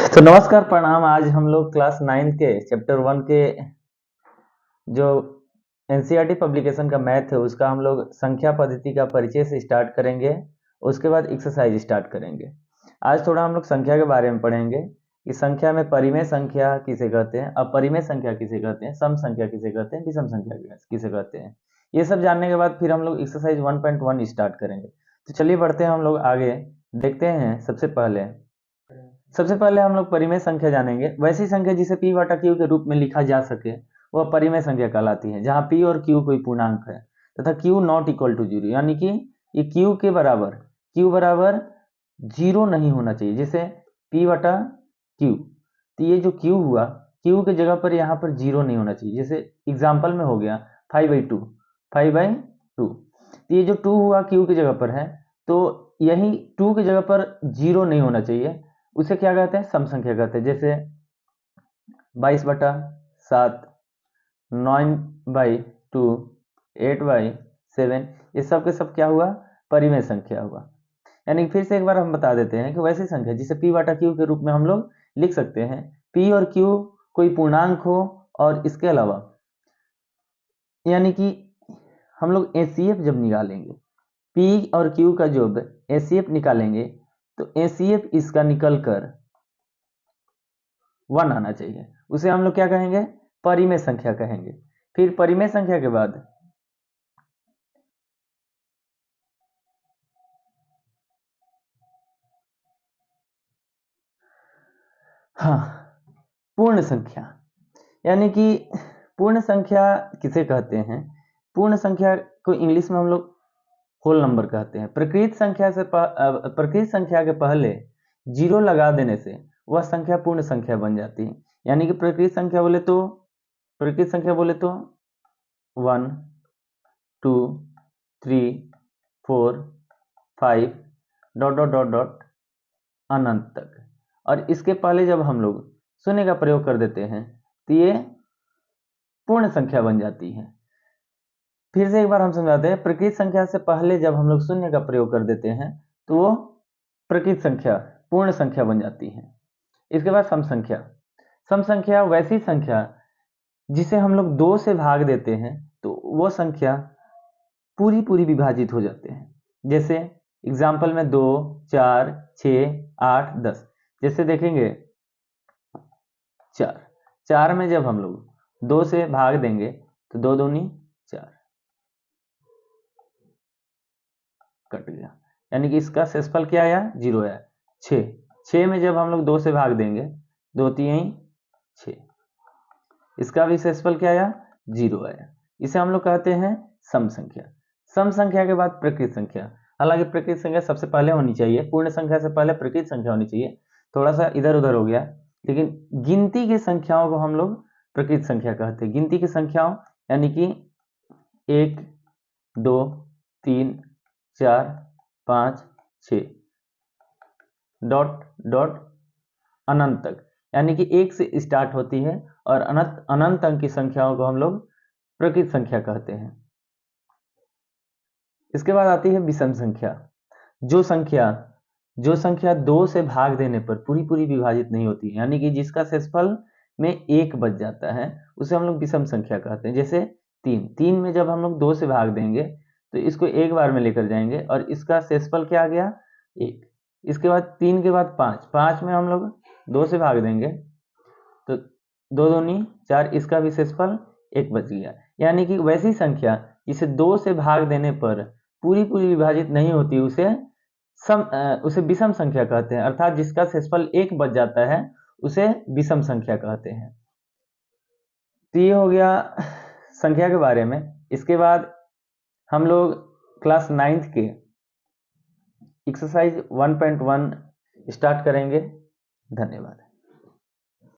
तो नमस्कार प्रणाम। आज हम लोग क्लास 9 के चैप्टर 1 के जो एनसीईआरटी पब्लिकेशन का मैथ है उसका हम लोग संख्या पद्धति का परिचय से स्टार्ट करेंगे। उसके बाद एक्सरसाइज स्टार्ट करेंगे। आज थोड़ा हम लोग संख्या के बारे में पढ़ेंगे कि संख्या में परिमेय संख्या किसे कहते हैं, अपरिमेय संख्या किसे कहते हैं, सम संख्या किसे कहते हैं, विषम संख्या किसे कहते हैं। ये सब जानने के बाद फिर हम लोग एक्सरसाइज 1.1 स्टार्ट करेंगे। तो चलिए बढ़ते हैं हम लोग आगे। देखते हैं सबसे पहले हम लोग परिमेय संख्या जानेंगे। वैसी संख्या जिसे p बटा q के रूप में लिखा जा सके वह परिमेय संख्या कहलाती है, जहां p और q कोई पूर्णांक है तथा q not equal to zero, यानी कि ये q बराबर जीरो नहीं होना चाहिए। जैसे p बटा q, तो ये जो q हुआ, q के जगह पर यहाँ पर जीरो नहीं होना चाहिए। जैसे एग्जाम्पल में हो गया 5/2, तो ये जो 2 हुआ q की जगह पर है, तो यही 2 की जगह पर जीरो नहीं होना चाहिए। उसे क्या कहते हैं, सम संख्या कहते हैं। जैसे 22/7, 9/2, 8/7, ये सब के सब क्या हुआ, परिमेय संख्या हुआ। यानी फिर से एक बार हम बता देते हैं कि वैसी संख्या जिसे p बटा q के रूप में हम लोग लिख सकते हैं, p और q कोई पूर्णांक हो, और इसके अलावा यानी कि हम लोग एचसीएफ जब निकालेंगे, p और q का जब एचसीएफ निकालेंगे तो एचसीएफ इसका निकल कर 1 आना चाहिए। उसे हम लोग क्या कहेंगे, परिमेय संख्या कहेंगे। फिर परिमेय संख्या के बाद पूर्ण संख्या, यानी कि पूर्ण संख्या किसे कहते हैं, पूर्ण संख्या को इंग्लिश में हम लोग होल नंबर कहते हैं। प्रकृत संख्या के पहले जीरो लगा देने से वह संख्या पूर्ण संख्या बन जाती है। यानी कि प्रकृत संख्या बोले तो 1 2 3 4 5 डॉट डॉट डॉट डॉट अनंत तक। और इसके पहले जब हम लोग शून्य का प्रयोग कर देते हैं तो ये पूर्ण संख्या बन जाती है। फिर से एक बार हम समझाते हैं, प्रकृत संख्या से पहले जब हम लोग शून्य का प्रयोग कर देते हैं तो वो प्रकृत संख्या पूर्ण संख्या बन जाती है। इसके बाद सम संख्या। सम संख्या वैसी संख्या जिसे हम लोग 2 से भाग देते हैं तो वो संख्या पूरी विभाजित हो जाते हैं। जैसे एग्जाम्पल में 2, 4, 6, 8, 10। जैसे देखेंगे 4 में जब हम लोग 2 से भाग देंगे तो 2 दूनी 4, कट गया, यानी कि इसका शेषफल क्या आया, 0 आया। 6 में जब हम लोग 2 से भाग देंगे 2 3 6, इसका भी शेषफल क्या आया, 0 आया। इसे हम लोग कहते हैं सम संख्या। सम संख्या के बाद प्रकृत संख्या। हालांकि प्रकृत संख्या सबसे पहले होनी चाहिए, पूर्ण संख्या से पहले प्रकृत संख्या होनी चाहिए। थोड़ा सा इधर उधर हो गया, लेकिन गिनती की संख्याओं को हम लोग प्रकृत संख्या कहते हैं। गिनती की संख्याओं यानी कि 1 2 3 4 5 6 डॉट डॉट अनंत तक, यानी कि 1 से स्टार्ट होती है और अनंत अंक की संख्याओं को हम लोग प्रकृत संख्या कहते हैं। इसके बाद आती है विषम संख्या। जो संख्या 2 से भाग देने पर पूरी विभाजित नहीं होती, यानी कि जिसका शेषफल में 1 बच जाता है, उसे हम लोग विषम संख्या कहते हैं। जैसे 3 में जब हम लोग 2 से भाग देंगे तो इसको एक बार में लेकर जाएंगे और इसका शेषफल क्या आ गया, 1। इसके बाद 3 के बाद 5 में हम लोग 2 से भाग देंगे तो 2 दूनी 4, इसका भी शेषफल 1 बच गया। यानी कि वैसी संख्या जिसे 2 से भाग देने पर पूरी विभाजित नहीं होती उसे विषम संख्या कहते हैं। अर्थात जिसका शेषफल 1 बच जाता है उसे विषम संख्या कहते हैं। तो ये हो गया संख्या के बारे में। इसके बाद हम लोग क्लास 9 के एक्सरसाइज 1.1 स्टार्ट करेंगे। धन्यवाद।